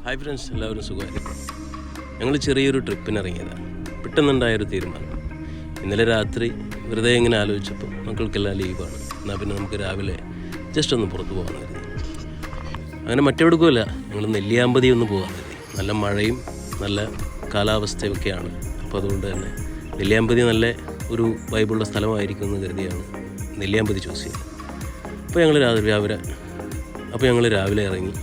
Hi friends, എല്ലാവരും സുഖമായിരിക്കും. ഞങ്ങൾ ചെറിയൊരു ട്രിപ്പിനിറങ്ങിയതാണ്. പെട്ടെന്നുണ്ടായൊരു തീരുമാനം. ഇന്നലെ രാത്രി വെറുതെ ഇങ്ങനെ ആലോചിച്ചപ്പോൾ മക്കൾക്കെല്ലാം ലീവാണ്. എന്നാൽ പിന്നെ നമുക്ക് രാവിലെ ജസ്റ്റ് ഒന്ന് പുറത്ത് പോകാൻ കരുതി. അങ്ങനെ മറ്റെവിടേക്കുമല്ല, ഞങ്ങൾ നെല്ലിയാമ്പതി ഒന്ന് പോകാൻ കരുതി. നല്ല മഴയും നല്ല കാലാവസ്ഥയൊക്കെയാണ്. അപ്പോൾ അതുകൊണ്ട് തന്നെ നെല്ലിയാമ്പതി നല്ല ഒരു വൈബുള്ള സ്ഥലമായിരിക്കും എന്ന് കരുതിയാണ് നെല്ലിയാമ്പതി ചൂസ് ചെയ്തത്. അപ്പോൾ ഞങ്ങൾ രാവിലെ ഇറങ്ങി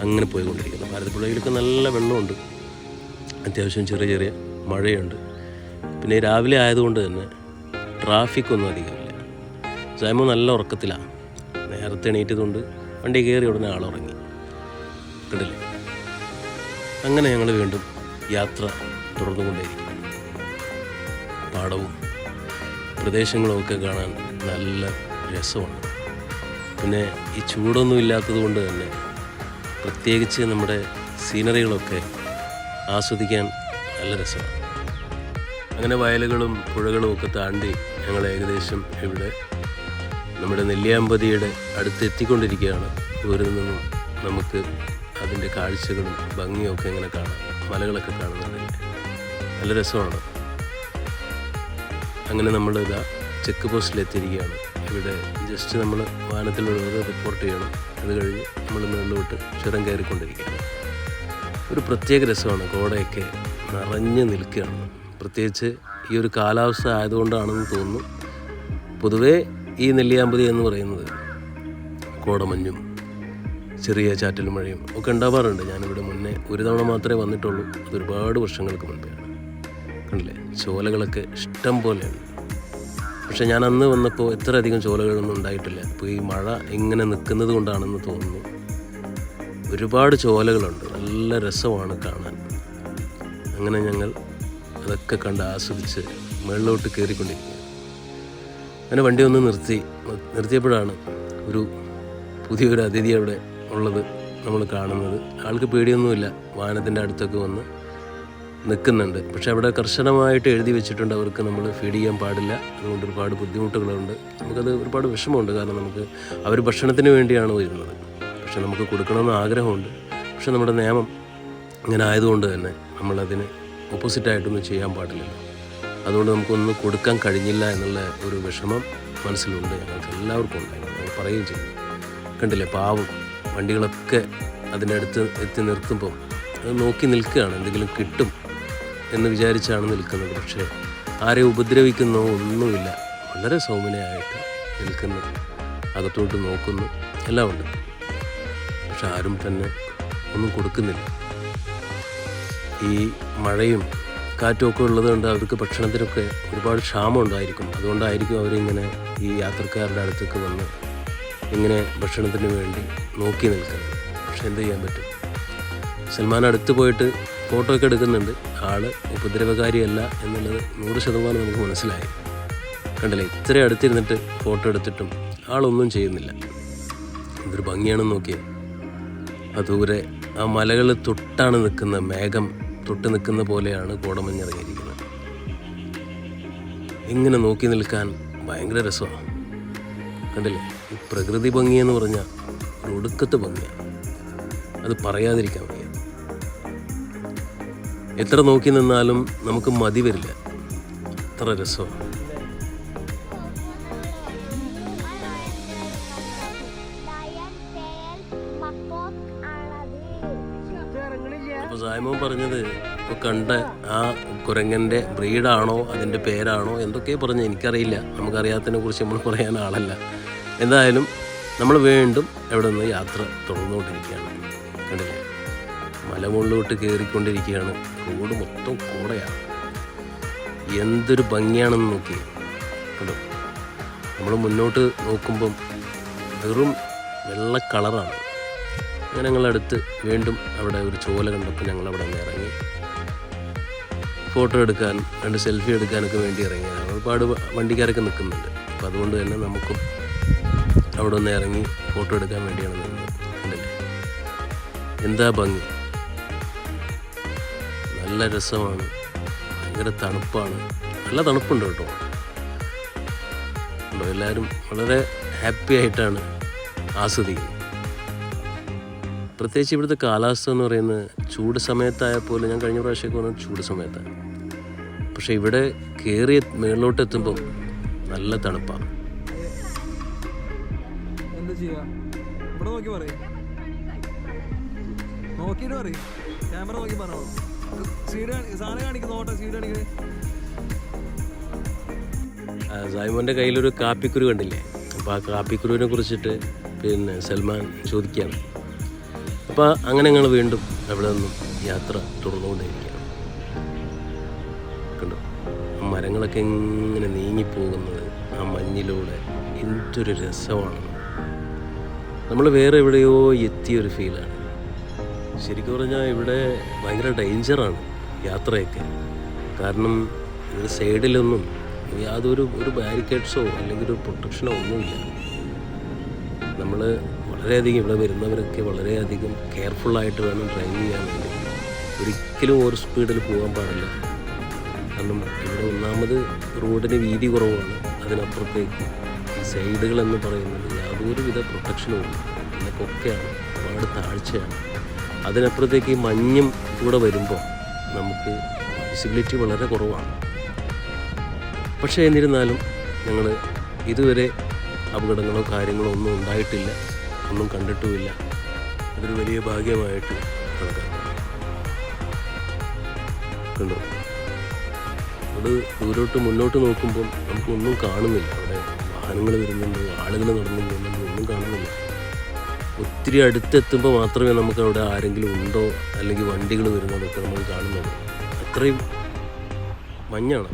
അങ്ങനെ പോയിക്കൊണ്ടിരിക്കുന്നു. ഭാരതപ്പുഴയിലൊക്കെ നല്ല വെള്ളമുണ്ട്, അത്യാവശ്യം ചെറിയ ചെറിയ മഴയുണ്ട്. പിന്നെ രാവിലെ ആയതുകൊണ്ട് തന്നെ ട്രാഫിക്കൊന്നും അധികമില്ല. സൈമോ നല്ല ഉറക്കത്തിലാണ്. നേരത്തെ എണീറ്റതുകൊണ്ട് വണ്ടി കയറി ഉടനെ ആളുറങ്ങി. കണ്ടില്ലേ? അങ്ങനെ ഞങ്ങൾ വീണ്ടും യാത്ര തുടർന്നുകൊണ്ടേയിരിക്കും. പാടവും പ്രദേശങ്ങളും ഒക്കെ കാണാൻ നല്ല രസമാണ്. പിന്നെ ഈ ചൂടൊന്നും ഇല്ലാത്തത് കൊണ്ട് തന്നെ പ്രത്യേകിച്ച് നമ്മുടെ സീനറികളൊക്കെ ആസ്വദിക്കാൻ നല്ല രസമാണ്. അങ്ങനെ വയലുകളും പുഴകളും ഒക്കെ താണ്ടി ഞങ്ങൾ ഏകദേശം ഇവിടെ നമ്മുടെ നെല്ലിയാമ്പതിയുടെ അടുത്തെത്തിക്കൊണ്ടിരിക്കുകയാണ്. ദൂരെ നിന്നും നമുക്ക് അതിൻ്റെ കാഴ്ചകളും ഭംഗിയും ഒക്കെ ഇങ്ങനെ കാണാം. മലകളൊക്കെ കാണുന്നുണ്ടല്ലേ, നല്ല രസമാണ്. അങ്ങനെ നമ്മളിതാ ചെക്ക് പോസ്റ്റിലെത്തിയിരിക്കുകയാണ്. ഇവിടെ ജസ്റ്റ് നമ്മൾ വാഹനത്തിലുള്ളത് റിപ്പോർട്ട് ചെയ്യണം. അത് കഴിഞ്ഞ് നമ്മൾ മുകളിലോട്ട് ചുരം കയറിക്കൊണ്ടിരിക്കുകയാണ്. ഒരു പ്രത്യേക രസമാണ്. കോടയൊക്കെ നിറഞ്ഞ് നിൽക്കുകയാണ്. പ്രത്യേകിച്ച് ഈ ഒരു കാലാവസ്ഥ ആയതുകൊണ്ടാണെന്ന് തോന്നുന്നു. പൊതുവേ ഈ നെല്ലിയാമ്പതി എന്ന് പറയുന്നത് കോടമഞ്ഞും ചെറിയ ചാറ്റൽ മഴയും ഒക്കെ ഉണ്ടാവാറുണ്ട്. ഞാനിവിടെ മുന്നേ ഒരു തവണ മാത്രമേ വന്നിട്ടുള്ളൂ. അത് ഒരുപാട് വർഷങ്ങൾക്ക് മുൻപെയാണ്. കണ്ടില്ലേ, ചോലകളൊക്കെ ഇഷ്ടം പോലെയാണ്. പക്ഷെ ഞാൻ അന്ന് വന്നപ്പോൾ ഇത്ര അധികം ചോലകളൊന്നും ഉണ്ടായിട്ടില്ല. അപ്പോൾ ഈ മഴ ഇങ്ങനെ നിൽക്കുന്നത് കൊണ്ടാണെന്ന് തോന്നുന്നു. ഒരുപാട് ചോലകളുണ്ട്, നല്ല രസമാണ് കാണാൻ. അങ്ങനെ ഞങ്ങൾ അതൊക്കെ കണ്ട് ആസ്വദിച്ച് മുകളിലോട്ട് കയറിക്കൊണ്ടിരിക്കുക. അങ്ങനെ വണ്ടി ഒന്ന് നിർത്തിയപ്പോഴാണ് ഒരു പുതിയൊരു അതിഥി അവിടെ ഉള്ളത് നമ്മൾ കാണുന്നത്. ആൾക്ക് പേടിയൊന്നുമില്ല, വാഹനത്തിൻ്റെ അടുത്തൊക്കെ വന്ന് നിൽക്കുന്നുണ്ട്. പക്ഷെ അവിടെ കർശനമായിട്ട് എഴുതി വെച്ചിട്ടുണ്ട്, അവർക്ക് നമ്മൾ ഫീഡ് ചെയ്യാൻ പാടില്ല. അതുകൊണ്ട് ഒരുപാട് ബുദ്ധിമുട്ടുകളുണ്ട്. നമുക്കത് ഒരുപാട് വിഷമമുണ്ട്. കാരണം നമുക്ക് അവർ ഭക്ഷണത്തിന് വേണ്ടിയാണ് വരുന്നത്. പക്ഷെ നമുക്ക് കൊടുക്കണമെന്ന് ആഗ്രഹമുണ്ട്. പക്ഷെ നമ്മുടെ നിയമം ഇങ്ങനെ ആയതുകൊണ്ട് തന്നെ നമ്മളതിന് ഓപ്പോസിറ്റായിട്ടൊന്നും ചെയ്യാൻ പാടില്ലല്ലോ. അതുകൊണ്ട് നമുക്കൊന്നും കൊടുക്കാൻ കഴിഞ്ഞില്ല എന്നുള്ള ഒരു വിഷമം മനസ്സിലുണ്ട്. ഞങ്ങൾക്ക് എല്ലാവർക്കും ഉണ്ടായിരുന്നു. ഞങ്ങൾ പറയുകയും ചെയ്യും. കണ്ടില്ലേ, പാവം വണ്ടികളൊക്കെ അതിൻ്റെ അടുത്ത് എത്തി നിർത്തുമ്പം അത് നോക്കി നിൽക്കുകയാണ്. എന്തെങ്കിലും കിട്ടും എന്ന് വിചാരിച്ചാണ് നിൽക്കുന്നത്. പക്ഷേ ആരെയും ഉപദ്രവിക്കുന്നോ ഒന്നുമില്ല. വളരെ സൗമ്യനായിട്ട് നിൽക്കുന്നു, അകത്തോട്ട് നോക്കുന്നു, എല്ലാം ഉണ്ട്. പക്ഷെ ആരും തന്നെ ഒന്നും കൊടുക്കുന്നില്ല. ഈ മഴയും കാറ്റും ഒക്കെ ഉള്ളതുകൊണ്ട് അവർക്ക് ഭക്ഷണത്തിനൊക്കെ ഒരുപാട് ക്ഷാമം ഉണ്ടായിരിക്കും. അതുകൊണ്ടായിരിക്കും അവരിങ്ങനെ ഈ യാത്രക്കാരുടെ അടുത്തേക്ക് വന്ന് ഇങ്ങനെ ഭക്ഷണത്തിന് വേണ്ടി നോക്കി നിൽക്കുന്നത്. പക്ഷെ എന്ത് ചെയ്യാൻ പറ്റും? സൽമാൻ അടുത്ത് പോയിട്ട് ഫോട്ടോ ഒക്കെ എടുക്കുന്നുണ്ട്. ആള് ഉപദ്രവകാരിയല്ല എന്നുള്ളത് 100% നമുക്ക് മനസ്സിലായി. കണ്ടില്ലേ, ഇത്ര അടുത്തിരുന്നിട്ട് ഫോട്ടോ എടുത്തിട്ടും ആളൊന്നും ചെയ്യുന്നില്ല. എന്തൊരു ഭംഗിയാണെന്ന് നോക്കിയേ. ആ ദൂരെ ആ മലകൾ തൊട്ടാണ് നിൽക്കുന്ന, മേഘം തൊട്ട് നിൽക്കുന്ന പോലെയാണ് കോടമഞ്ഞിറങ്ങിയിരിക്കുന്നത്. ഇങ്ങനെ നോക്കി നിൽക്കാൻ ഭയങ്കര രസമാണ്. കണ്ടില്ലേ, ഈ പ്രകൃതി ഭംഗിയെന്ന് പറഞ്ഞാൽ ഒരു ഒടുക്കത്തെ ഭംഗിയാണ്. അത് പറയാതിരിക്കാൻ വയ്യ. എത്ര നോക്കി നിന്നാലും നമുക്ക് മതി വരില്ല, അത്ര രസമാണ്. അപ്പോൾ സായ്മോൻ പറഞ്ഞത് ഇപ്പോൾ കണ്ട ആ കുരങ്ങൻ്റെ ബ്രീഡാണോ അതിൻ്റെ പേരാണോ എന്തൊക്കെയോ പറഞ്ഞ് എനിക്കറിയില്ല. നമുക്കറിയാത്തതിനെ കുറിച്ച് നമ്മൾ പറയാൻ ആളല്ല. എന്തായാലും നമ്മൾ വീണ്ടും എവിടെ നിന്ന് യാത്ര തുടർന്നുകൊണ്ടിരിക്കുകയാണ്. കണ്ടില്ലേ, മലമുകളിലോട്ട് കയറിക്കൊണ്ടിരിക്കുകയാണ്. റോഡ് മൊത്തം കോടയാണ്. എന്തൊരു ഭംഗിയാണെന്ന് നോക്കി. കണ്ടോ, നമ്മൾ മുന്നോട്ട് നോക്കുമ്പം വെറും വെള്ള കളറാണ്. അങ്ങനെ ഞങ്ങളടുത്ത് വീണ്ടും അവിടെ ഒരു ചോല കണ്ടപ്പോൾ ഞങ്ങളവിടെ നിന്ന് ഇറങ്ങി ഫോട്ടോ എടുക്കാൻ, 2 സെൽഫി എടുക്കാനൊക്കെ വേണ്ടി ഇറങ്ങിയതാണ്. ഒരുപാട് വണ്ടിക്കാരൊക്കെ നിൽക്കുന്നുണ്ട്. അപ്പോൾ അതുകൊണ്ട് തന്നെ നമുക്കും അവിടെ ഒന്ന് ഇറങ്ങി ഫോട്ടോ എടുക്കാൻ വേണ്ടിയാണ് നിന്നത്. കണ്ടില്ലേ, എന്താ ഭംഗി, നല്ല രസമാണ്. ഭയങ്കര തണുപ്പാണ്, നല്ല തണുപ്പുണ്ട് കേട്ടോ. എല്ലാവരും വളരെ ഹാപ്പി ആയിട്ടാണ് ആസ്വദിക്കുന്നത്. പ്രത്യേകിച്ച് ഇവിടുത്തെ കാലാവസ്ഥ എന്ന് പറയുന്നത് ചൂട് സമയത്തായാൽ പോലും ഞാൻ കഴിഞ്ഞ പ്രാവശ്യമൊക്കെ വന്നത് ചൂട് സമയത്താണ്. പക്ഷെ ഇവിടെ കയറി മേളിലോട്ട് എത്തുമ്പം നല്ല തണുപ്പാണ്. എന്താ ചെയ്യുക, ഇവിടെ നോക്കി പറയും, നോക്കിയിട്ട് പറയും, ക്യാമറ നോക്കി പറഞ്ഞോ, സാധനം കാണിക്കുന്ന ഓട്ടോ സീഡ് കാണിക്കുന്നത്. സായ്മോൻ്റെ കയ്യിലൊരു കാപ്പിക്കുരു കണ്ടില്ലേ? അപ്പോൾ ആ കാപ്പിക്കുരുവിനെ കുറിച്ചിട്ട് പിന്നെ സൽമാൻ ചോദിക്കുകയാണ്. അപ്പോൾ അങ്ങനെ ഞങ്ങൾ വീണ്ടും അവിടെ നിന്നും യാത്ര തുടർന്നുകൊണ്ടേയിരിക്കുകയാണ്. കണ്ടോ മരങ്ങളൊക്കെ ഇങ്ങനെ നീങ്ങിപ്പോകുന്നത് ആ മഞ്ഞിലൂടെ എന്തൊരു രസമാണ്. നമ്മൾ വേറെ എവിടെയോ എത്തിയൊരു ഫീലാണ്. ശരിക്കും പറഞ്ഞാൽ ഇവിടെ ഭയങ്കര ഡേഞ്ചറാണ് യാത്രയൊക്കെ. കാരണം ഇത് സൈഡിലൊന്നും യാതൊരു ബാരിക്കേഡ്സോ അല്ലെങ്കിൽ ഒരു പ്രൊട്ടക്ഷനോ ഒന്നുമില്ല. നമ്മൾ വളരെയധികം ഇവിടെ വരുന്നവരൊക്കെ വളരെയധികം കെയർഫുള്ളായിട്ട് വേണം ഡ്രൈവ് ചെയ്യാൻ വേണ്ടി. ഒരിക്കലും ഓവർ സ്പീഡിൽ പോകാൻ പാടില്ല. കാരണം ഇവിടെ ഒന്നാമത് റോഡിന് വീതി കുറവാണ്. അതിനപ്പുറത്തേക്ക് ഈ സൈഡുകളെന്ന് പറയുന്നത് യാതൊരുവിധ പ്രൊട്ടക്ഷനും ഇല്ല. എന്നൊക്കെയാണ് ഒരുപാട് താഴ്ചയാണ്. അതിനപ്പുറത്തേക്ക് ഈ മഞ്ഞും കൂടെ വരുമ്പോൾ നമുക്ക് വിസിബിലിറ്റി വളരെ കുറവാണ്. പക്ഷേ എന്നിരുന്നാലും ഞങ്ങൾ ഇതുവരെ അപകടങ്ങളോ കാര്യങ്ങളോ ഒന്നും ഉണ്ടായിട്ടില്ല, ഒന്നും കണ്ടിട്ടുമില്ല. അതൊരു വലിയ ഭാഗ്യമായിട്ട് കണക്കാക്കുന്നു. കണ്ടോ, അത് ദൂരോട്ട് മുന്നോട്ട് നോക്കുമ്പം നമുക്കൊന്നും കാണുന്നില്ല. അവിടെ വാഹനങ്ങൾ വരുന്നുണ്ട്, ആളുകൾ നടന്നു പോകുന്നുണ്ട്, ഒന്നും കാണുന്നില്ല. ഒത്തിരി അടുത്തെത്തുമ്പോൾ മാത്രമേ നമുക്ക് അവിടെ ആരെങ്കിലും ഉണ്ടോ അല്ലെങ്കിൽ വണ്ടികൾ വരുന്നതൊക്കെ നമ്മൾ കാണുന്നുള്ളൂ. അത്രയും മഞ്ഞാണ്.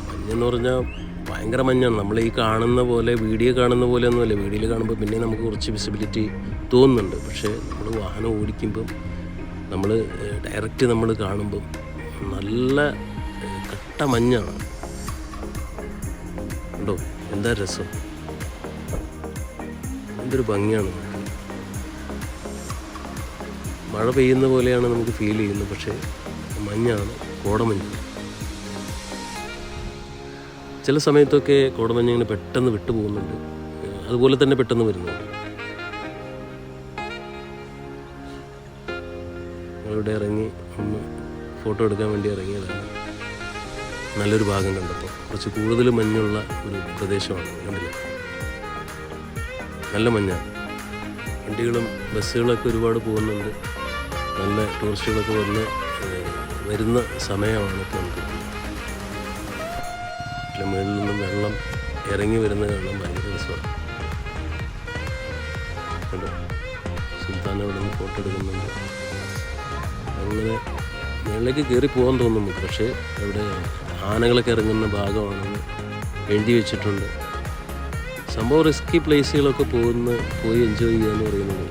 മഞ്ഞെന്ന് പറഞ്ഞാൽ ഭയങ്കര മഞ്ഞാണ്. നമ്മൾ ഈ കാണുന്ന പോലെ വീഡിയോ കാണുന്ന പോലെ ഒന്നുമല്ല. വീഡിയോയിൽ കാണുമ്പോൾ പിന്നെ നമുക്ക് കുറച്ച് വിസിബിലിറ്റി തോന്നുന്നുണ്ട്. പക്ഷേ നമ്മൾ വാഹനം ഓടിക്കുമ്പം നമ്മൾ ഡയറക്റ്റ് നമ്മൾ കാണുമ്പം നല്ല കട്ട മഞ്ഞാണ്. ഉണ്ടോ, എന്താ രസം, എന്തൊരു ഭംഗിയാണ്. മഴ പെയ്യുന്ന പോലെയാണ് നമുക്ക് ഫീൽ ചെയ്യുന്നത്. പക്ഷേ മഞ്ഞാണ്, കോടമഞ്ഞാണ്. ചില സമയത്തൊക്കെ കോടമഞ്ഞ് ഇങ്ങനെ പെട്ടെന്ന് വിട്ടുപോകുന്നുണ്ട്, അതുപോലെ തന്നെ പെട്ടെന്ന് വരുന്നുണ്ട്. ഞങ്ങളിവിടെ ഇറങ്ങി ഒന്ന് ഫോട്ടോ എടുക്കാൻ വേണ്ടി ഇറങ്ങിയതാണ്. നല്ലൊരു ഭാഗം കണ്ടപ്പോൾ കുറച്ച് കൂടുതൽ മഞ്ഞുള്ള ഒരു പ്രദേശമാണ്. കണ്ടില്ല, നല്ല മഞ്ഞാണ്. വണ്ടികളും ബസ്സുകളൊക്കെ ഒരുപാട് പോകുന്നുണ്ട്. നല്ല ടൂറിസ്റ്റുകളൊക്കെ വരുന്ന സമയമാണ് ഇപ്പോൾ നമുക്ക്. മുകളിൽ നിന്നും വെള്ളം ഇറങ്ങി വരുന്നത് കാണാൻ ഭയങ്കര രസമാണ്. കണ്ടോ, സുൽത്താൻ അവിടെ നിന്ന് ഫോട്ടോ എടുക്കുന്നുണ്ട്. അങ്ങനെ മുകളിലേക്ക് കയറി പോകാൻ തോന്നും നമുക്ക്. പക്ഷേ അവിടെ ആനകളൊക്കെ ഇറങ്ങുന്ന ഭാഗമാണെന്ന് എഴുതി വെച്ചിട്ടുണ്ട്. സംഭവം റിസ്കി പ്ലേസുകളൊക്കെ പോയി എൻജോയ് ചെയ്യുക എന്ന് പറയുന്നത്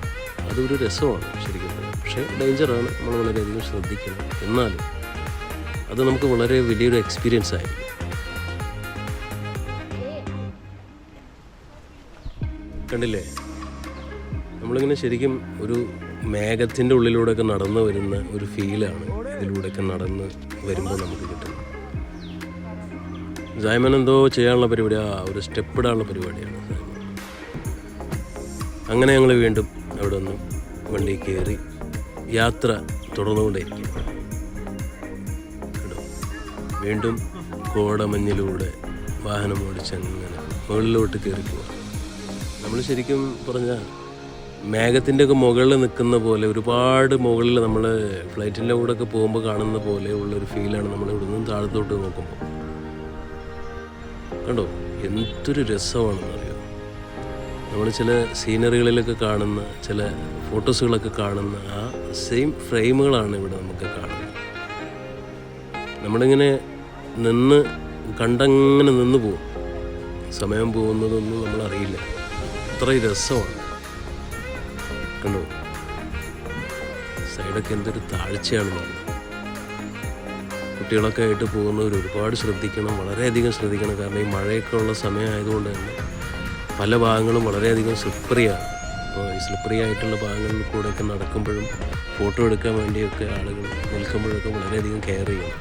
അതൊരു രസമാണ് ശരിക്കും. പക്ഷേ ഡേഞ്ചറാണ്, നമ്മൾ വളരെയധികം ശ്രദ്ധിക്കണം. എന്നാലും അത് നമുക്ക് വളരെ വലിയൊരു എക്സ്പീരിയൻസ് ആയിരിക്കും. കണ്ടില്ലേ, നമ്മളിങ്ങനെ ശരിക്കും ഒരു മേഘത്തിൻ്റെ ഉള്ളിലൂടെയൊക്കെ നടന്നു വരുന്ന ഒരു ഫീലാണ് ഇതിലൂടെയൊക്കെ നടന്ന് വരുമ്പോൾ നമുക്ക് കിട്ടുന്നത്. സൈമൻ എന്തോ ചെയ്യാനുള്ള പരിപാടി, ഒരു സ്റ്റെപ്പ് ഇടാനുള്ള പരിപാടിയാണ്. അങ്ങനെ ഞങ്ങൾ വീണ്ടും അവിടെ നിന്ന് വണ്ടി കയറി യാത്ര തുടർന്നുകൊണ്ടേയിരിക്കും. കേട്ടോ, വീണ്ടും കോടമഞ്ഞിലൂടെ വാഹനം ഓടിച്ചങ്ങനെ മുകളിലോട്ട് കയറി പോവാം. നമ്മൾ ശരിക്കും പറഞ്ഞാൽ മേഘത്തിൻ്റെ ഒക്കെ മുകളിൽ നിൽക്കുന്ന പോലെ, ഒരുപാട് മുകളിൽ നമ്മൾ ഫ്ലൈറ്റിൻ്റെ കൂടെ ഒക്കെ പോകുമ്പോൾ കാണുന്ന പോലെ ഉള്ളൊരു ഫീലാണ് നമ്മൾ ഇവിടെ നിന്ന് താഴത്തോട്ട് നോക്കുമ്പോൾ. കണ്ടോ, എന്തൊരു രസമാണെന്നറിയോ. നമ്മൾ ചില സീനറികളിലൊക്കെ കാണുന്ന ചില ഫോട്ടോസുകളൊക്കെ കാണുന്ന ആ സെയിം ഫ്രെയിമുകളാണ് ഇവിടെ നമുക്ക് കാണുന്നത്. നമ്മളിങ്ങനെ കണ്ടങ്ങനെ നിന്ന് പോകും. സമയം പോകുന്നതൊന്നും നമ്മളറിയില്ല. അത്രയും രസമാണ്. കണ്ടോ, സൈഡൊക്കെ എന്തൊരു താഴ്ചയാണെന്ന്. കുട്ടികളൊക്കെ ആയിട്ട് പോകുന്നവർ ഒരുപാട് ശ്രദ്ധിക്കണം, വളരെയധികം ശ്രദ്ധിക്കണം. കാരണം ഈ മഴയൊക്കെ ഉള്ള സമയമായതുകൊണ്ട് തന്നെ പല ഭാഗങ്ങളും വളരെയധികം സ്ലിപ്പറിയാണ്. അപ്പോൾ ഈ സ്ലിപ്പറി ആയിട്ടുള്ള ഭാഗങ്ങളിൽ കൂടെയൊക്കെ നടക്കുമ്പോഴും ഫോട്ടോ എടുക്കാൻ വേണ്ടിയൊക്കെ ആളുകൾ നിൽക്കുമ്പോഴൊക്കെ വളരെയധികം കെയർ ചെയ്യണം.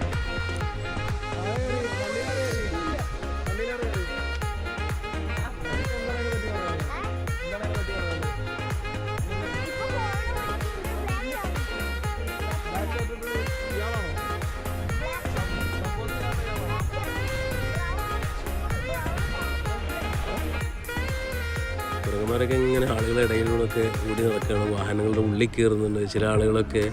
ചേട്ടന്മാരൊക്കെ ഇങ്ങനെ ആളുകളുടെ ഇടയിലൂടെയൊക്കെ ഓടി നടക്കുകയാണ്, വാഹനങ്ങളുടെ ഉള്ളിൽ കയറുന്നുണ്ട്. ചില ആളുകളൊക്കെ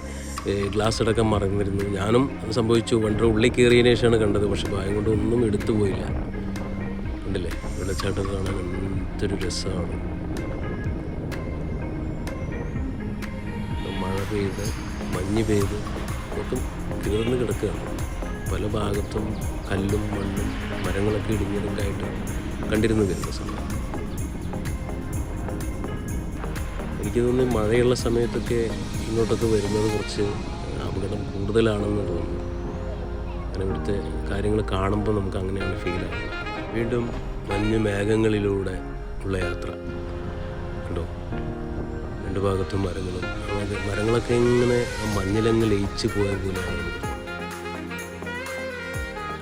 ഗ്ലാസ് അടക്കം മറന്നിരുന്നു. ഞാനും സംഭവിച്ചു, വണ്ടിയുടെ ഉള്ളിൽ കയറിയതിനു ശേഷമാണ് കണ്ടത്. പക്ഷെ ഭയം കൊണ്ട് ഒന്നും എടുത്തു പോയില്ല. കണ്ടില്ലേ വെള്ളച്ചാട്ടം കാണാൻ എന്തൊരു രസമാണ്. മഴ പെയ്ത് മഞ്ഞ് പെയ്ത് മൊത്തം തീർന്ന് കിടക്കുകയാണ്. പല ഭാഗത്തും കല്ലും മണ്ണും മരങ്ങളൊക്കെ ഇടിഞ്ഞതൊക്കെ ആയിട്ട് കണ്ടിരുന്നു വരുന്ന സമയം. എനിക്ക് തോന്നുന്നു മഴയുള്ള സമയത്തൊക്കെ ഇങ്ങോട്ടൊക്കെ വരുന്നത് കുറച്ച് അപകടം കൂടുതലാണെന്ന് തോന്നുന്നു. അങ്ങനെ ഇവിടുത്തെ കാര്യങ്ങൾ കാണുമ്പോൾ നമുക്ക് അങ്ങനെയാണ് ഫീലാകുന്നത്. വീണ്ടും മഞ്ഞ് മേഘങ്ങളിലൂടെ ഉള്ള യാത്ര കണ്ടോ, രണ്ട് ഭാഗത്തും മരങ്ങളും. മരങ്ങളൊക്കെ ഇങ്ങനെ മഞ്ഞിലങ്ങ് ലയിച്ച് പോയ പോലെയാണ് നമുക്ക്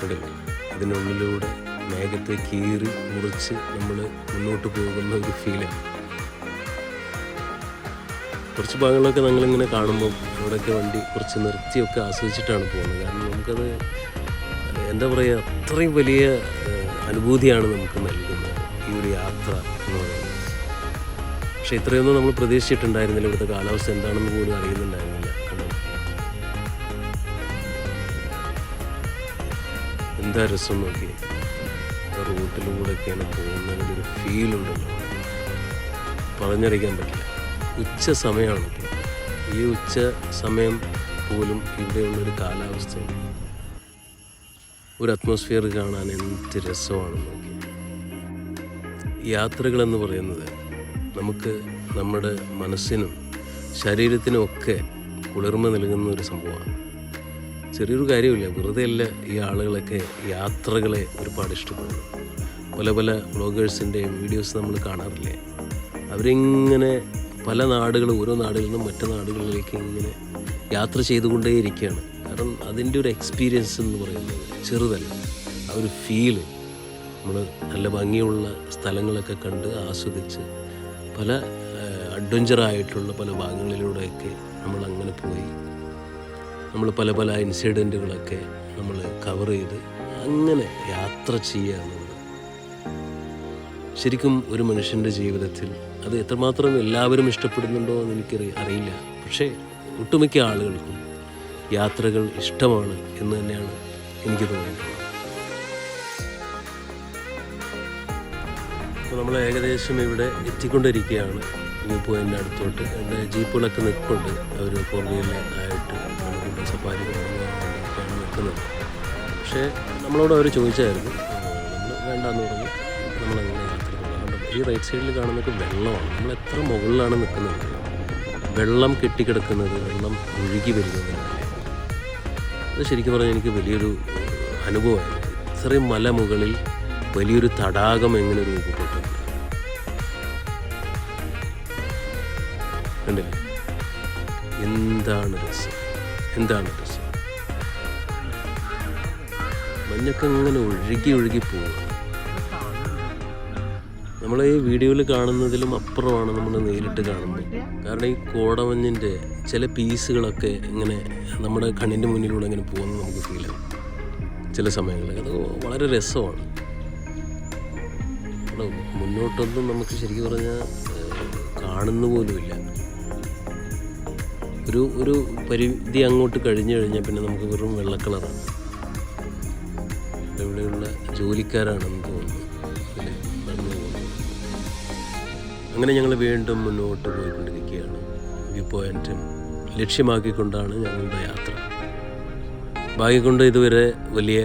കണ്ടില്ലേ. അതിനുള്ളിലൂടെ മേഘത്തെ കീറി മുറിച്ച് നമ്മൾ മുന്നോട്ട് പോകുന്ന ഒരു ഫീലാണ്. കുറച്ച് ഭാഗങ്ങളൊക്കെ ഞങ്ങളിങ്ങനെ കാണുമ്പോൾ അവിടെയൊക്കെ വണ്ടി കുറച്ച് നിർത്തിയൊക്കെ ആസ്വദിച്ചിട്ടാണ് പോകുന്നത്. കാരണം നമുക്കത് എന്താ പറയുക, അത്രയും വലിയ അനുഭൂതിയാണ് നമുക്ക് നൽകുന്നത് ഈ ഒരു യാത്ര എന്ന് പറയുന്നത്. പക്ഷേ ഇത്രയൊന്നും നമ്മൾ പ്രതീക്ഷിച്ചിട്ടുണ്ടായിരുന്നില്ല. ഇവിടുത്തെ കാലാവസ്ഥ എന്താണെന്ന് പോലും അറിയുന്നുണ്ടായിരുന്നില്ല. കണ്ടോ എന്താ രസം നോക്കി. റൂട്ടിലൂടെയൊക്കെയാണ് പോകുന്നതിൻ്റെ ഒരു ഫീലുണ്ടല്ലോ, പറഞ്ഞറിയിക്കാൻ പറ്റില്ല. ഉച്ച സമയമാണ് ഇപ്പോൾ. ഈ ഉച്ച സമയം പോലും ഇവിടെയുള്ളൊരു കാലാവസ്ഥയാണ്, ഒരു അറ്റ്മോസ്ഫിയർ കാണാൻ എന്ത് രസമാണ് നോക്കി. യാത്രകളെന്ന് പറയുന്നത് നമുക്ക് നമ്മുടെ മനസ്സിനും ശരീരത്തിനും ഒക്കെ കുളിർമ നൽകുന്ന ഒരു സംഭവമാണ്. ചെറിയൊരു കാര്യമില്ല, വെറുതെ അല്ല ഈ ആളുകളൊക്കെ യാത്രകളെ ഒരുപാട് ഇഷ്ടപ്പെടുന്നു. പല പല വ്ളോഗേഴ്സിൻ്റെ വീഡിയോസ് നമ്മൾ കാണാറില്ലേ, അവരിങ്ങനെ പല നാടുകൾ, ഓരോ നാടുകളിൽ നിന്നും മറ്റു നാടുകളിലേക്ക് ഇങ്ങനെ യാത്ര ചെയ്തുകൊണ്ടേയിരിക്കുകയാണ്. കാരണം അതിൻ്റെ ഒരു എക്സ്പീരിയൻസ് എന്ന് പറയുന്നത് ചെറുതല്ല. ആ ഒരു ഫീല് നമ്മൾ നല്ല ഭംഗിയുള്ള സ്ഥലങ്ങളൊക്കെ കണ്ട് ആസ്വദിച്ച് പല അഡ്വഞ്ചറായിട്ടുള്ള പല ഭാഗങ്ങളിലൂടെയൊക്കെ നമ്മളങ്ങനെ പോയി നമ്മൾ പല പല ഇൻസിഡൻറ്റുകളൊക്കെ നമ്മൾ കവർ ചെയ്ത് അങ്ങനെ യാത്ര ചെയ്യുക എന്നുള്ളത് ശരിക്കും ഒരു മനുഷ്യൻ്റെ ജീവിതത്തിൽ അത് എത്രമാത്രം എല്ലാവരും ഇഷ്ടപ്പെടുന്നുണ്ടോ എന്ന് അറിയില്ല. പക്ഷേ ഒട്ടുമിക്ക ആളുകൾക്കും യാത്രകൾ ഇഷ്ടമാണ് എന്ന് തന്നെയാണ് എനിക്ക് തോന്നിയിട്ടുള്ളത്. അപ്പോൾ നമ്മൾ ഏകദേശം ഇവിടെ എത്തിക്കൊണ്ടിരിക്കുകയാണ്. വ്യൂ പോയിൻ്റ് അടുത്തോട്ട്. എൻ്റെ ജീപ്പുകളൊക്കെ നിൽക്കുന്നുണ്ട്. അവർ 4 വീലറായിട്ട് നമുക്കിവിടെ സഫാരി കൊണ്ടുപോകാൻ നിൽക്കുന്നത്. പക്ഷേ നമ്മളോട് അവർ ചോദിച്ചായിരുന്നു, നമ്മൾ വേണ്ടാന്ന് പറഞ്ഞു. നമ്മളങ്ങനെ യാത്ര പോകാം. ഈ റൈറ്റ് സൈഡിൽ കാണുന്നതൊക്കെ വെള്ളമാണ്. നമ്മൾ എത്ര മുകളിലാണ് നിൽക്കുന്നത്, വെള്ളം കെട്ടിക്കിടക്കുന്നത്, വെള്ളം ഒഴുകി വരുന്നത്. അത് ശരിക്കും പറഞ്ഞാൽ എനിക്ക് വലിയൊരു അനുഭവമായിരുന്നു. ഇത്രയും മലമുകളിൽ വലിയൊരു തടാകം എങ്ങനെ രൂപപ്പെട്ടിട്ടുണ്ട് കണ്ടില്ലേ. എന്താണ് രസം, എന്താണ് രസം. മഞ്ഞൊക്കെ ഇങ്ങനെ ഒഴുകി ഒഴുകി പോവുക. നമ്മൾ ഈ വീഡിയോയിൽ കാണുന്നതിലും അപ്പുറമാണ് നമ്മൾ നേരിട്ട് കാണുമ്പോൾ. കാരണം ഈ കോടമഞ്ഞിൻ്റെ ചില പീസുകളൊക്കെ ഇങ്ങനെ നമ്മുടെ കണ്ണിൻ്റെ മുന്നിലൂടെ ഇങ്ങനെ പോകുന്നത് നമുക്ക് ഫീലാവും ചില സമയങ്ങളിൽ. അത് വളരെ രസമാണ്. മുന്നോട്ടൊന്നും നമുക്ക് ശരിക്കും പറഞ്ഞാൽ കാണുന്ന പോലുമില്ല. ഒരു പരിധി അങ്ങോട്ട് കഴിഞ്ഞു കഴിഞ്ഞാൽ പിന്നെ നമുക്ക് വെറും വെള്ളക്കളറാണ്. ഇവിടെയുള്ള ജോലിക്കാരാണെന്ന് തോന്നുന്നു അതിൽ നടന്നു പോകുന്നത്. അങ്ങനെ ഞങ്ങൾ വീണ്ടും മുന്നോട്ട് പോയിക്കൊണ്ടിരിക്കുകയാണ്. വ്യൂ പോയിൻറ്റും ലക്ഷ്യമാക്കിക്കൊണ്ടാണ് ഞങ്ങളുടെ യാത്ര. ഭാഗ്യം കൊണ്ട് ഇതുവരെ വലിയ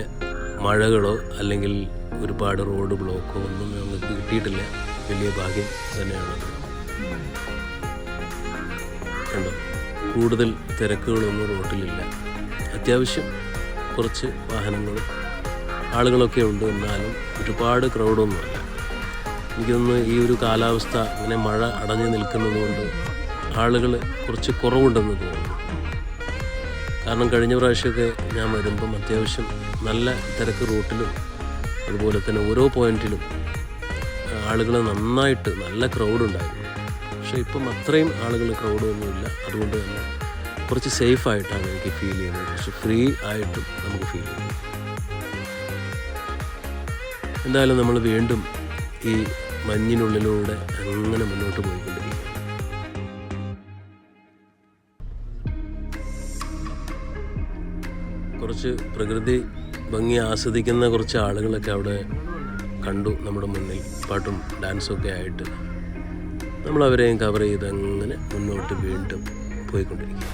മഴകളോ അല്ലെങ്കിൽ ഒരുപാട് റോഡ് ബ്ലോക്കോ ഒന്നും ഞങ്ങൾക്ക് കിട്ടിയിട്ടില്ല. വലിയ ഭാഗ്യം തന്നെയാണ്. കണ്ടോ, കൂടുതൽ തിരക്കുകളൊന്നും റോട്ടിലില്ല. അത്യാവശ്യം കുറച്ച് വാഹനങ്ങളും ആളുകളൊക്കെ ഉണ്ട്, എന്നാലും ഒരുപാട് ക്രൗഡൊന്നുമല്ല. എനിക്കൊന്ന് ഈ ഒരു കാലാവസ്ഥ ഇങ്ങനെ മഴ അടഞ്ഞു നിൽക്കുന്നത് കൊണ്ട് ആളുകൾ കുറച്ച് കുറവുണ്ടെന്ന് തോന്നുന്നു. കാരണം കഴിഞ്ഞ പ്രാവശ്യമൊക്കെ ഞാൻ വരുമ്പം അത്യാവശ്യം നല്ല തിരക്ക് റൂട്ടിലും അതുപോലെ തന്നെ ഓരോ പോയിന്റിലും ആളുകൾ നന്നായിട്ട് നല്ല ക്രൗഡുണ്ടായിരുന്നു. പക്ഷേ ഇപ്പം അത്രയും ആളുകൾ ക്രൗഡൊന്നുമില്ല. അതുകൊണ്ട് തന്നെ കുറച്ച് സേഫായിട്ടാണ് എനിക്ക് ഫീൽ ചെയ്യുന്നത്. കുറച്ച് ഫ്രീ ആയിട്ടും നമുക്ക് ഫീൽ ചെയ്യുന്നു. എന്തായാലും നമ്മൾ വീണ്ടും ഈ മഞ്ഞിനുള്ളിലൂടെ അങ്ങനെ മുന്നോട്ട് പോയിക്കൊണ്ടിരിക്കുകയാണ്. കുറച്ച് പ്രകൃതി ഭംഗി ആസ്വദിക്കുന്ന കുറച്ച് ആളുകളൊക്കെ അവിടെ കണ്ടു നമ്മുടെ മുന്നിൽ, പാട്ടും ഡാൻസും ഒക്കെ ആയിട്ട്. നമ്മളവരെയും കവർ ചെയ്ത് അങ്ങനെ മുന്നോട്ട് വീണ്ടും പോയിക്കൊണ്ടിരിക്കുക.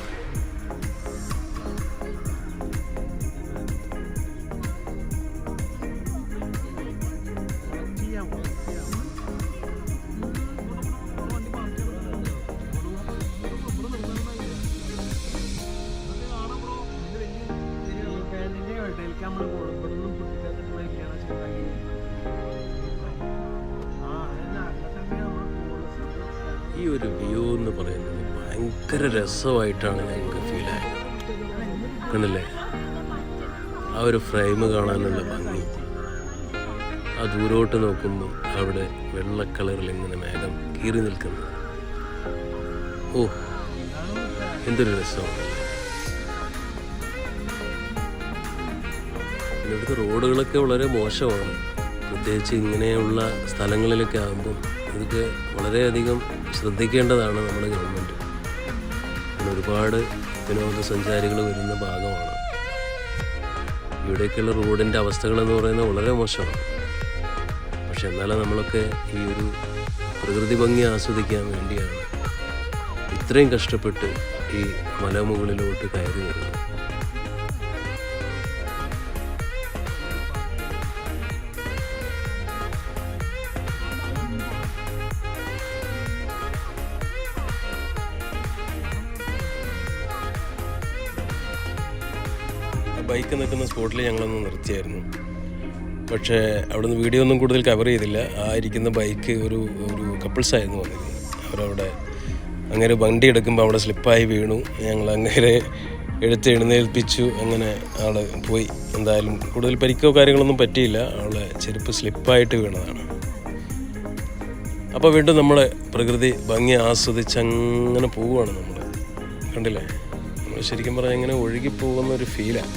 ഈ ഒരു വ്യൂ എന്ന് പറയുന്നത് ഭയങ്കര രസമായിട്ടാണ് ഞങ്ങൾക്ക് ഫീൽ ആയത്. കണ്ടില്ലേ ആ ഒരു ഫ്രെയിം കാണാനുള്ള ഭംഗി. ആ ദൂരോട്ട് നോക്കുമ്പോൾ അവിടെ വെള്ള കളറിൽ ഇങ്ങനെ മേഘം കീറി നിൽക്കുന്നത്. ഓ, എന്തൊരു രസമാണ്. ഇവിടുത്തെ റോഡുകളൊക്കെ വളരെ മോശമാണ്, പ്രത്യേകിച്ച് ഇങ്ങനെയുള്ള സ്ഥലങ്ങളിലൊക്കെ ആകുമ്പോൾ ഇതൊക്കെ വളരെയധികം ശ്രദ്ധിക്കേണ്ടതാണ് നമ്മുടെ ഗവൺമെൻറ്. ഒരുപാട് വിനോദസഞ്ചാരികൾ വരുന്ന ഭാഗമാണ്. ഇവിടേക്കുള്ള റോഡിൻ്റെ അവസ്ഥകളെന്ന് പറയുന്നത് വളരെ മോശമാണ്. പക്ഷെ എന്നാലും നമ്മളൊക്കെ ഈ ഒരു പ്രകൃതി ഭംഗി ആസ്വദിക്കാൻ വേണ്ടിയാണ് ഇത്രയും കഷ്ടപ്പെട്ട് ഈ മലമുകളിലോട്ട് കയറി വരുന്നത്. ബൈക്ക് നിൽക്കുന്ന സ്പോട്ടിൽ ഞങ്ങളൊന്ന് നിർത്തിയായിരുന്നു. പക്ഷേ അവിടുന്ന് വീഡിയോ ഒന്നും കൂടുതൽ കവർ ചെയ്തില്ല. ആ ഇരിക്കുന്ന ബൈക്ക് ഒരു കപ്പിൾസായിരുന്നു വന്നിരുന്നത്. അവരവിടെ അങ്ങനെ വണ്ടി എടുക്കുമ്പോൾ അവിടെ സ്ലിപ്പായി വീണു. ഞങ്ങൾ അങ്ങനെ എഴുന്നേൽപ്പിച്ചു. അങ്ങനെ ആൾ പോയി. എന്തായാലും കൂടുതൽ പരിക്കോ കാര്യങ്ങളൊന്നും പറ്റിയില്ല. അവളെ ചെരുപ്പ് സ്ലിപ്പായിട്ട് വീണതാണ്. അപ്പോൾ വീണ്ടും നമ്മൾ പ്രകൃതി ഭംഗി ആസ്വദിച്ച് അങ്ങനെ പോവുകയാണ് നമ്മൾ. കണ്ടില്ലേ, നമ്മൾ ശരിക്കും പറഞ്ഞാൽ ഇങ്ങനെ ഒഴുകിപ്പോകുന്ന ഒരു ഫീലാണ്.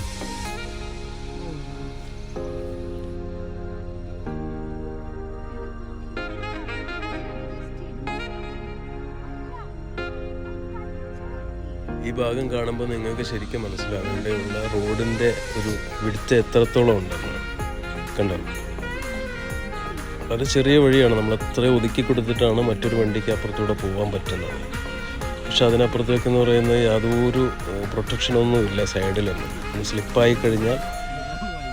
ഈ ഭാഗം കാണുമ്പോൾ നിങ്ങൾക്ക് ശരിക്കും മനസ്സിലാവും ഇവിടെയുള്ള റോഡിൻ്റെ ഒരു വിഡ്ത്ത് എത്രത്തോളം ഉണ്ടെന്ന്. കണ്ടോ, വളരെ ചെറിയ വഴിയാണ്. നമ്മൾ അത്ര ഒതുക്കി കൊടുത്തിട്ടാണ് മറ്റൊരു വണ്ടിക്ക് അപ്പുറത്തൂടെ പോകാൻ പറ്റുന്നത്. പക്ഷെ അതിനപ്പുറത്തേക്കെന്ന് പറയുന്നത് യാതൊരു പ്രൊട്ടക്ഷനൊന്നും ഇല്ല സൈഡിലൊന്നും. സ്ലിപ്പായി കഴിഞ്ഞാൽ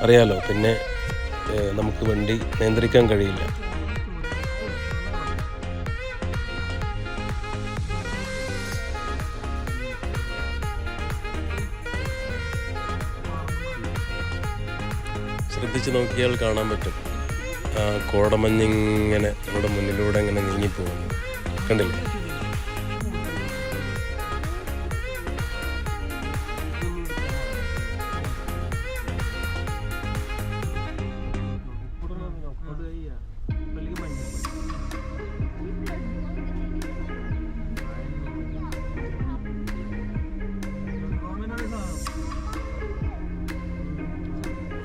അറിയാലോ, പിന്നെ നമുക്ക് വണ്ടി നിയന്ത്രിക്കാൻ കഴിയില്ല. ശ്രദ്ധിച്ച് നോക്കിയാൽ കാണാൻ പറ്റും കോടമഞ്ഞിങ്ങനെ നമ്മുടെ മുന്നിലൂടെ ഇങ്ങനെ നീങ്ങിപ്പോകുന്നു. കണ്ടില്ലേ?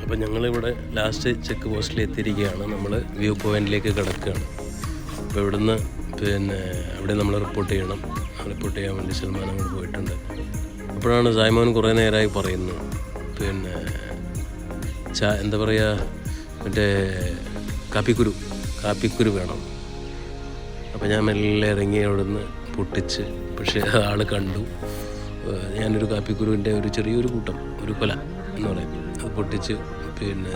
അപ്പോൾ ഞങ്ങളിവിടെ ലാസ്റ്റ് ചെക്ക് പോസ്റ്റിൽ എത്തിയിരിക്കുകയാണ്. നമ്മൾ വ്യൂ പോയിന്റിലേക്ക് കിടക്കുകയാണ്. അപ്പോൾ ഇവിടുന്ന് അവിടെ നമ്മൾ റിപ്പോർട്ട് ചെയ്യണം. റിപ്പോർട്ട് ചെയ്യാൻ വേണ്ടി സൽമാൻ അങ്ങോട്ട് പോയിട്ടുണ്ട്. അപ്പോഴാണ് സൈമോൻ കുറേ നേരമായി പറയുന്നു, എന്താ പറയുക, മറ്റേ കാപ്പിക്കുരു വേണം. അപ്പോൾ ഞാൻ മെല്ലെ ഇറങ്ങി അവിടുന്ന് പൊട്ടിച്ച്, പക്ഷേ ആൾ കണ്ടു. ഞാനൊരു കാപ്പിക്കുരുവിൻ്റെ ഒരു ചെറിയൊരു കൂട്ടം, ഒരു കൊല എന്ന് പറയും, അത് പൊട്ടിച്ച്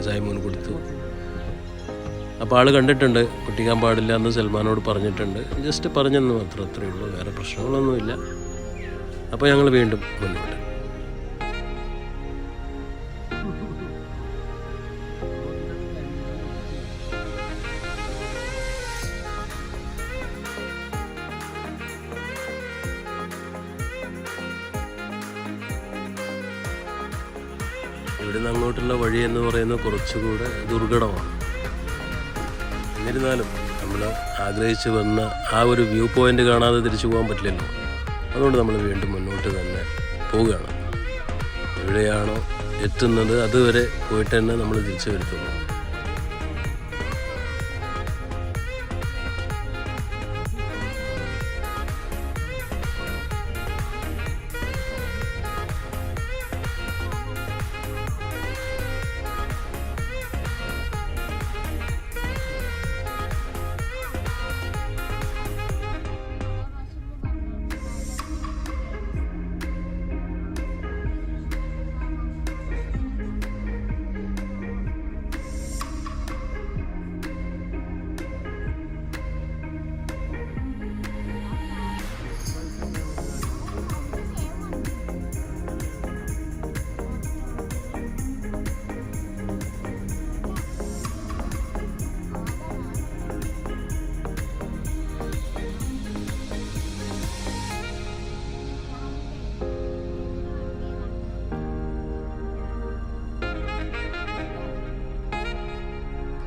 സൈമോന് കൊടുത്തു. അപ്പോൾ ആൾ കണ്ടിട്ടുണ്ട്, പൊട്ടിക്കാൻ പാടില്ല എന്ന് സൽമാനോട് പറഞ്ഞിട്ടുണ്ട്. ജസ്റ്റ് പറഞ്ഞെന്ന് മാത്രം, അത്രയേ ഉള്ളൂ, വേറെ പ്രശ്നങ്ങളൊന്നുമില്ല. അപ്പോൾ ഞങ്ങൾ വീണ്ടും മുന്നോട്ട്. ഇവിടുന്ന് അങ്ങോട്ടുള്ള വഴി എന്ന് പറയുന്നത് കുറച്ചുകൂടെ ദുർഘടമാണ്. എന്നിരുന്നാലും നമ്മൾ ആഗ്രഹിച്ച് വന്ന ആ ഒരു വ്യൂ പോയിൻ്റ് കാണാതെ തിരിച്ചു പോകാൻ പറ്റില്ലല്ലോ. അതുകൊണ്ട് നമ്മൾ വീണ്ടും മുന്നോട്ട് തന്നെ പോവുകയാണ്. എവിടെയാണോ എത്തുന്നത് അതുവരെ പോയിട്ട് തന്നെ നമ്മൾ തിരിച്ചു വരുത്തുന്നു.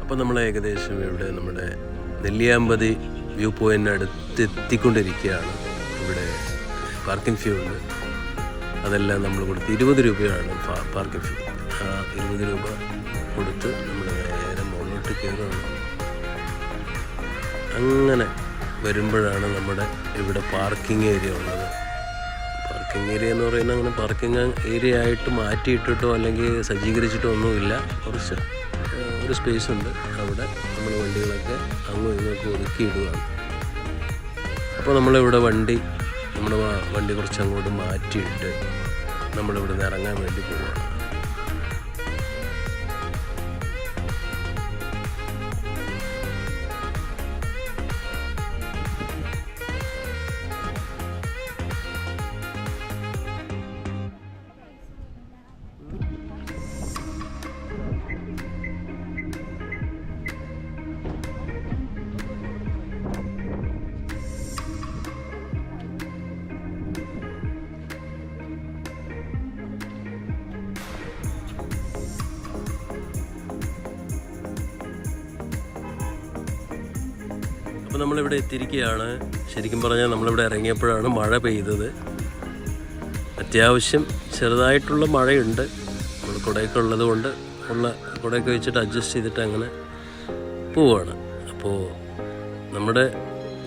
അപ്പോൾ നമ്മൾ ഏകദേശം ഇവിടെ നമ്മുടെ നെല്ലിയാമ്പതി വ്യൂ പോയിൻ്റ് അടുത്തെത്തിക്കൊണ്ടിരിക്കുകയാണ്. ഇവിടെ പാർക്കിംഗ് ഫീ ഉണ്ട്, അതെല്ലാം നമ്മൾ കൊടുത്ത് 20 രൂപയാണ് പാർക്കിംഗ് ഫീ. ആ 20 രൂപ കൊടുത്ത് നമ്മൾ നേരെ മുകളിലോട്ട് കയറുകയാണ്. അങ്ങനെ വരുമ്പോഴാണ് നമ്മുടെ ഇവിടെ പാർക്കിംഗ് ഏരിയ ഉള്ളത്. പാർക്കിംഗ് ഏരിയ എന്ന് പറയുന്നത് അങ്ങനെ പാർക്കിംഗ് ഏരിയ ആയിട്ട് മാറ്റിയിട്ടിട്ടോ അല്ലെങ്കിൽ സജ്ജീകരിച്ചിട്ടോ ഒന്നുമില്ല. കുറച്ച് ഒരു സ്പേസ് ഉണ്ട്, അവിടെ നമ്മൾ വണ്ടികളൊക്കെ അങ്ങും ഇങ്ങോട്ട് ഒതുക്കിയിടുകയാണ്. അപ്പോൾ നമ്മുടെ വണ്ടി കുറച്ച് അങ്ങോട്ട് മാറ്റിയിട്ട് നമ്മളിവിടെ നിന്ന് ഇറങ്ങാൻ വേണ്ടി പോവുകയാണ്. അപ്പോൾ നമ്മളിവിടെ എത്തിയിരിക്കുകയാണ്. ശരിക്കും പറഞ്ഞാൽ നമ്മളിവിടെ ഇറങ്ങിയപ്പോഴാണ് മഴ പെയ്തത്. അത്യാവശ്യം ചെറുതായിട്ടുള്ള മഴയുണ്ട്. നമ്മൾ കുടയൊക്കെ ഉള്ളത് കൊണ്ട് കുടയൊക്കെ വെച്ചിട്ട് അഡ്ജസ്റ്റ് ചെയ്തിട്ട് അങ്ങനെ പോവുകയാണ്. അപ്പോൾ നമ്മുടെ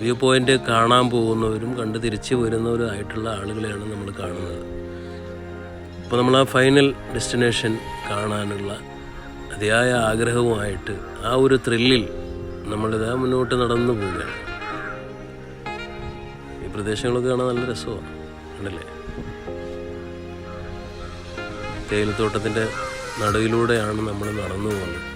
വ്യൂ പോയിൻ്റ് കാണാൻ പോകുന്നവരും കണ്ട് തിരിച്ചു വരുന്നവരും ആയിട്ടുള്ള ആളുകളെയാണ് നമ്മൾ കാണുന്നത്. അപ്പോൾ നമ്മൾ ആ ഫൈനൽ ഡെസ്റ്റിനേഷൻ കാണാനുള്ള അതിയായ ആഗ്രഹവുമായിട്ട് ആ ഒരു ത്രില്ലിൽ നമ്മളിതാ മുന്നോട്ട് നടന്നു പോവുകയാണ്. ഈ പ്രദേശങ്ങളൊക്കെ കാണാൻ നല്ല രസമാണ്, ഉണ്ടല്ലേ? തേയിലത്തോട്ടത്തിൻ്റെ നടുവിലൂടെയാണ് നമ്മൾ നടന്നു പോകുന്നത്.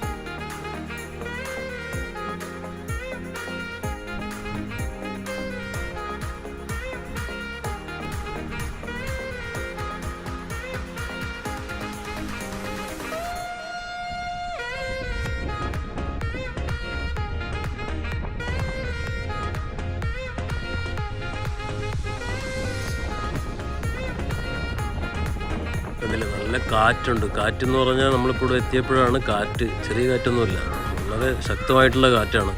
കണ്ടില്ലേ, നല്ല കാറ്റുണ്ട്. കാറ്റെന്ന് പറഞ്ഞാൽ നമ്മളിപ്പോൾ എത്തിയപ്പോഴാണ് കാറ്റ്, ചെറിയ കാറ്റൊന്നുമില്ല, വളരെ ശക്തമായിട്ടുള്ള കാറ്റാണ്.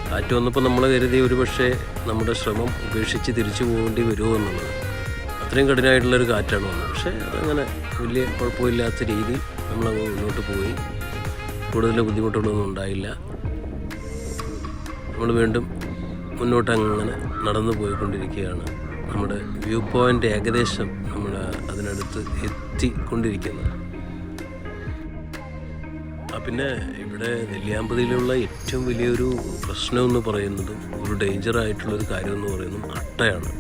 കാറ്റ് വന്നപ്പോൾ നമ്മൾ കരുതി ഒരു പക്ഷേ നമ്മുടെ ശ്രമം ഉപേക്ഷിച്ച് തിരിച്ചു പോകേണ്ടി വരുമോ എന്നുള്ളത്. അത്രയും കഠിനമായിട്ടുള്ളൊരു കാറ്റാണ് വന്നത്. പക്ഷേ അതങ്ങനെ വലിയ കുഴപ്പമില്ലാത്ത രീതിയിൽ നമ്മളങ്ങ് മുന്നോട്ട് പോയി. കൂടുതൽ ബുദ്ധിമുട്ടുകളൊന്നും ഉണ്ടായില്ല. നമ്മൾ വീണ്ടും മുന്നോട്ട് അങ്ങനെ നടന്നു പോയിക്കൊണ്ടിരിക്കുകയാണ്. നമ്മുടെ വ്യൂ പോയിൻ്റ് ഏകദേശം നമ്മൾ അതിനടുത്ത് എത്തിക്കൊണ്ടിരിക്കുന്നത്. പിന്നെ ഇവിടെ നെല്ലിയാമ്പതിയിലുള്ള ഏറ്റവും വലിയൊരു പ്രശ്നമെന്ന് പറയുന്നതും ഒരു ഡേഞ്ചറായിട്ടുള്ളൊരു കാര്യമെന്ന് പറയുന്നതും അട്ടയാണ്.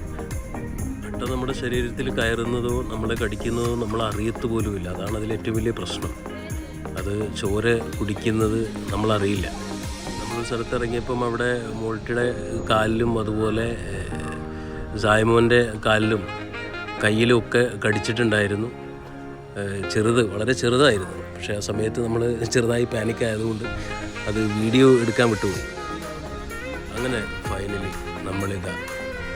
അട്ട നമ്മുടെ ശരീരത്തിൽ കയറുന്നതോ നമ്മളെ കടിക്കുന്നതോ നമ്മൾ അറിയത്ത് പോലുമില്ല. അതാണ് അതിൽ ഏറ്റവും വലിയ പ്രശ്നം. അത് ചോര കുടിക്കുന്നത് നമ്മളറിയില്ല. നമ്മൾ സ്ഥലത്തിറങ്ങിയപ്പം അവിടെ മോൾട്ടിയുടെ കാലിലും അതുപോലെ സായ്മോൻ്റെ കാലിലും കയ്യിലും ഒക്കെ കടിച്ചിട്ടുണ്ടായിരുന്നു. വളരെ ചെറുതായിരുന്നു. പക്ഷേ ആ സമയത്ത് നമ്മൾ ചെറുതായി പാനിക്കായതുകൊണ്ട് അത് വീഡിയോ എടുക്കാൻ വിട്ടുപോയി. അങ്ങനെ ഫൈനലി നമ്മളിതാ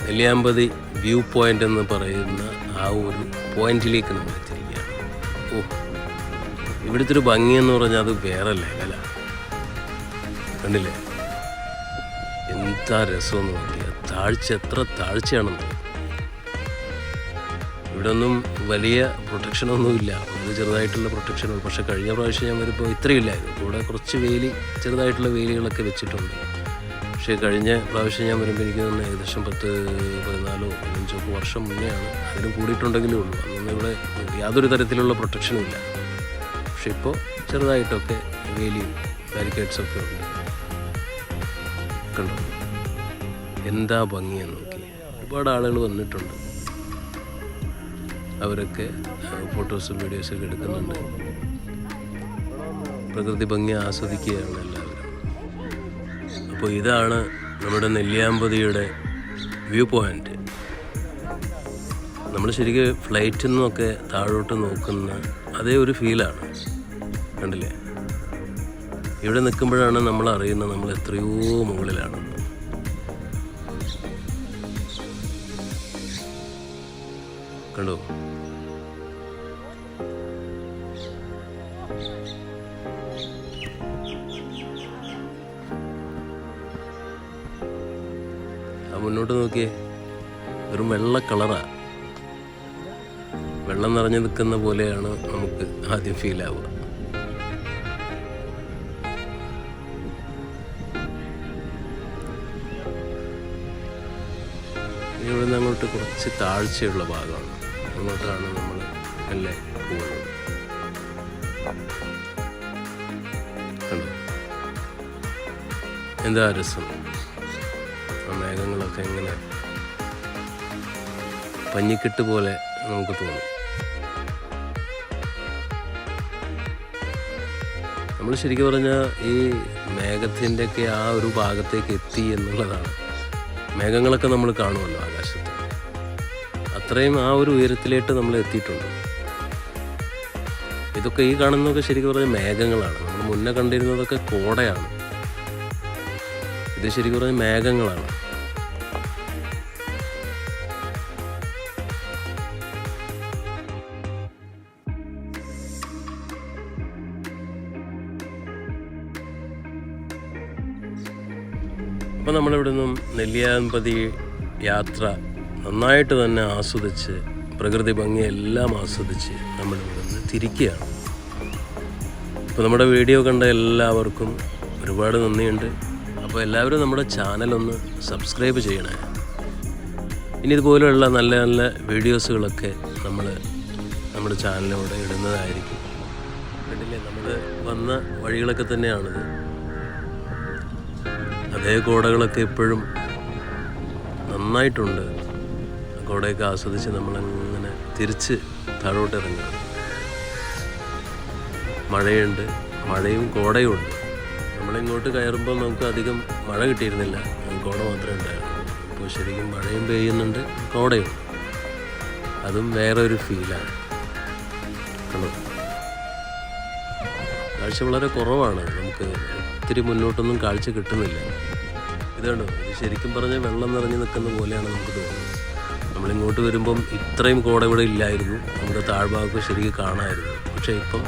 നെല്ലിയാമ്പതി വ്യൂ പോയിൻ്റ് എന്ന് പറയുന്ന ആ ഒരു പോയിന്റിലേക്ക് നമ്മൾ എത്തിയിരിക്കുകയാണ്. ഇവിടുത്തെ ഒരു ഭംഗിയെന്ന് പറഞ്ഞാൽ അത് വേറെ ലെവല. കണ്ടില്ലേ, എന്താ രസമെന്ന് നോക്കിയാൽ എത്ര താഴ്ചയാണെന്ന്. ഇവിടെ ഒന്നും വലിയ പ്രൊട്ടക്ഷനൊന്നുമില്ല, വളരെ ചെറുതായിട്ടുള്ള പ്രൊട്ടക്ഷനുള്ളൂ. പക്ഷേ കഴിഞ്ഞ പ്രാവശ്യം ഞാൻ വരുമ്പോൾ ഇത്രയില്ലായിരുന്നു. ഇവിടെ കുറച്ച് ചെറുതായിട്ടുള്ള വേലികളൊക്കെ വെച്ചിട്ടുണ്ട്. പക്ഷേ കഴിഞ്ഞ പ്രാവശ്യം ഞാൻ വരുമ്പോൾ എനിക്ക് തോന്നുന്നു ഏകദേശം 14-15 വർഷം മുന്നെയാണ്. അതിന് കൂടിയിട്ടുണ്ടെങ്കിലേ ഉള്ളൂ. അതൊന്നും ഇവിടെ യാതൊരു തരത്തിലുള്ള പ്രൊട്ടക്ഷനും ഇല്ല. പക്ഷെ ഇപ്പോൾ ചെറുതായിട്ടൊക്കെ വേലിയും ബാരിക്കേഡ്സൊക്കെ ഉണ്ട്. കണ്ടോ എന്താ ഭംഗിയെന്ന് നോക്കി. ഒരുപാട് ആളുകൾ വന്നിട്ടുണ്ട്. അവരൊക്കെ ഫോട്ടോസും വീഡിയോസൊക്കെ എടുക്കുന്നുണ്ട്. പ്രകൃതി ഭംഗി ആസ്വദിക്കുകയാണ് എല്ലാവരും. അപ്പോൾ ഇതാണ് നമ്മുടെ നെല്ലിയാമ്പതിയുടെ വ്യൂ പോയിൻ്റ്. നമ്മൾ ശരിക്കും ഫ്ലൈറ്റിൽ നിന്നൊക്കെ താഴോട്ട് നോക്കുന്ന അതേ ഒരു ഫീലാണ്. കണ്ടില്ലേ, ഇവിടെ നിൽക്കുമ്പോഴാണ് നമ്മൾ അറിയുന്നത് നമ്മൾ എത്രയോ മുകളിലാണെന്ന്. കണ്ടോ, മുന്നോട്ട് നോക്കിയേ, വെറും വെള്ള കളറാണ്. വെള്ളം നിറഞ്ഞു നിൽക്കുന്ന പോലെയാണ് നമുക്ക് ആദ്യം ഫീൽ ആവുക. ഇവിടെ നിന്ന് അങ്ങോട്ട് കുറച്ച് താഴ്ചയുള്ള ഭാഗമാണ്, അങ്ങോട്ടാണ് നമ്മൾ മെല്ലെ പോകുന്നത്. കണ്ടോ എന്താ രസം, ആ മേഘങ്ങളൊക്കെ എങ്ങനെ പഞ്ഞിക്കെട്ട് പോലെ നമുക്ക് തോന്നും. നമ്മൾ ശരിക്കും പറഞ്ഞാൽ ഈ മേഘത്തിൻ്റെയൊക്കെ ആ ഒരു ഭാഗത്തേക്ക് എത്തി എന്നുള്ളതാണ്. മേഘങ്ങളൊക്കെ നമ്മൾ കാണുമല്ലോ ആകാശത്ത്, അത്രയും ആ ഒരു ഉയരത്തിലേക്ക് നമ്മൾ എത്തിയിട്ടുണ്ട്. ഇതൊക്കെ ഈ കാണുന്നതൊക്കെ ശരിക്കും പറഞ്ഞാൽ മേഘങ്ങളാണ്. നമ്മൾ മുന്നേ കണ്ടിരുന്നതൊക്കെ കോടയാണ്, ഇത് ശരിക്കും പറഞ്ഞാൽ മേഘങ്ങളാണ്. അപ്പോൾ നമ്മളിവിടെ നിന്നും നെല്ലിയാമ്പതി യാത്ര നന്നായിട്ട് തന്നെ ആസ്വദിച്ച്, പ്രകൃതി ഭംഗിയെല്ലാം ആസ്വദിച്ച് നമ്മളിവിടെ നിന്ന് തിരിക്കുകയാണ്. അപ്പോൾ നമ്മുടെ വീഡിയോ കണ്ട എല്ലാവർക്കും ഒരുപാട് നന്ദിയുണ്ട്. അപ്പോൾ എല്ലാവരും നമ്മുടെ ചാനലൊന്ന് സബ്സ്ക്രൈബ് ചെയ്യണേ. ഇനി ഇതുപോലെയുള്ള നല്ല നല്ല വീഡിയോസുകളൊക്കെ നമ്മൾ നമ്മുടെ ചാനലിലൂടെ ഇടുന്നതായിരിക്കും. കണ്ടില്ലേ, നമ്മൾ വന്ന വഴികളൊക്കെ തന്നെയാണിത്. അതേ കോടകളൊക്കെ ഇപ്പോഴും നന്നായിട്ടുണ്ട്. കോടയൊക്കെ ആസ്വദിച്ച് നമ്മളങ്ങനെ തിരിച്ച് താഴോട്ട് ഇറങ്ങുക. മഴയുണ്ട്, മഴയും കോടയും ഉണ്ട്. നമ്മളിങ്ങോട്ട് കയറുമ്പോൾ നമുക്ക് അധികം മഴ കിട്ടിയിരുന്നില്ല, കോട മാത്രമേ ഉണ്ടായിരുന്നു. ഇപ്പോൾ ശരിക്കും മഴയും പെയ്യുന്നുണ്ട്, കോടയും, അതും വേറൊരു ഫീലാണ്. കണ്ടോ, കാഴ്ച വളരെ കുറവാണ്, നമുക്ക് ഒത്തിരി മുന്നോട്ടൊന്നും കാഴ്ച കിട്ടുന്നില്ല. ഇത് കണ്ടോ, ഇത് ശരിക്കും പറഞ്ഞാൽ വെള്ളം നിറഞ്ഞു നിൽക്കുന്ന പോലെയാണ് നമുക്ക് തോന്നുന്നത്. നമ്മളിങ്ങോട്ട് വരുമ്പം ഇത്രയും കോട ഇവിടെ ഇല്ലായിരുന്നു, നമ്മുടെ താഴ്ഭാഗമൊക്കെ ശരിക്കും കാണാമായിരുന്നു. പക്ഷേ ഇപ്പം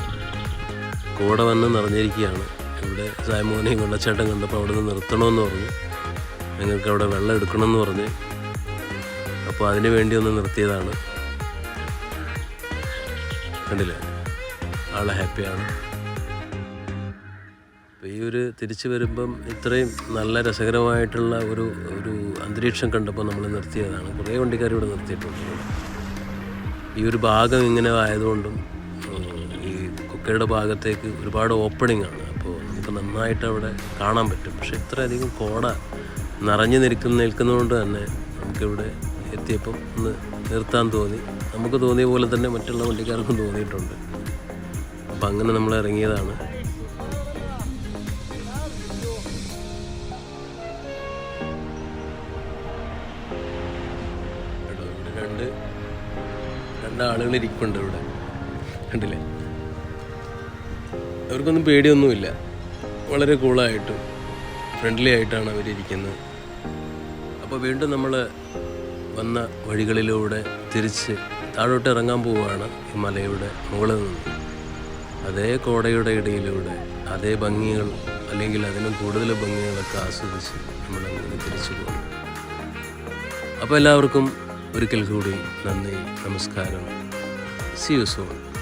കോട വന്ന് നിറഞ്ഞിരിക്കുകയാണ്. ഇവിടെ സായ്മോനെയും വെള്ളച്ചാട്ടം കണ്ടപ്പോൾ അവിടെ നിന്ന് നിർത്തണമെന്ന് പറഞ്ഞു, നിങ്ങൾക്ക് അവിടെ വെള്ളം എടുക്കണമെന്ന് പറഞ്ഞ്. അപ്പോൾ അതിന് വേണ്ടി ഒന്ന് നിർത്തിയതാണ്. കണ്ടില്ലേ, ആളെ ഹാപ്പിയാണ്. അപ്പോൾ ഈ ഒരു തിരിച്ചു വരുമ്പം ഇത്രയും നല്ല രസകരമായിട്ടുള്ള ഒരു അന്തരീക്ഷം കണ്ടപ്പോൾ നമ്മൾ നിർത്തിയതാണ്. കുറേ വണ്ടിക്കാർ ഇവിടെ നിർത്തിയിട്ടുണ്ട്. ഈ ഒരു ഭാഗം ഇങ്ങനെ ആയതുകൊണ്ടും ഈ കുക്കയുടെ ഭാഗത്തേക്ക് ഒരുപാട് ഓപ്പണിംഗ് ആണ്, അപ്പോൾ നമുക്ക് നന്നായിട്ട് അവിടെ കാണാൻ പറ്റും. പക്ഷേ ഇത്രയധികം കോട നിറഞ്ഞു നിൽക്കുന്നതുകൊണ്ട് തന്നെ നമുക്കിവിടെ എത്തിയപ്പം ഒന്ന് നിർത്താൻ തോന്നി. നമുക്ക് തോന്നിയ പോലെ തന്നെ മറ്റുള്ള വണ്ടിക്കാർക്കും തോന്നിയിട്ടുണ്ട്. അപ്പം അങ്ങനെ നമ്മൾ ഇറങ്ങിയതാണ്. രണ്ടാളുകൾ ഇരിക്കുന്നുണ്ട് ഇവിടെ, കണ്ടില്ലേ. അവർക്കൊന്നും പേടിയൊന്നുമില്ല, വളരെ കൂളായിട്ടും ഫ്രണ്ട്ലി ആയിട്ടാണ് അവരിയ്ക്കുന്നത്. അപ്പോൾ വീണ്ടും നമ്മൾ വന്ന വഴികളിലൂടെ തിരിച്ച് താഴോട്ട് ഇറങ്ങാൻ പോവുകയാണ്. ഈ മലയുടെ മുകളിൽ നിന്ന് അതേ കോടയുടെ ഇടയിലൂടെ അതേ ഭംഗികൾ, അല്ലെങ്കിൽ അതിനും കൂടുതൽ ഭംഗികളൊക്കെ ആസ്വദിച്ച് നമ്മളങ്ങനെ തിരിച്ചു പോകുന്നു. അപ്പോൾ എല്ലാവർക്കും ഒരിക്കൽ കൂടി നന്ദി, നമസ്കാരം. See you soon.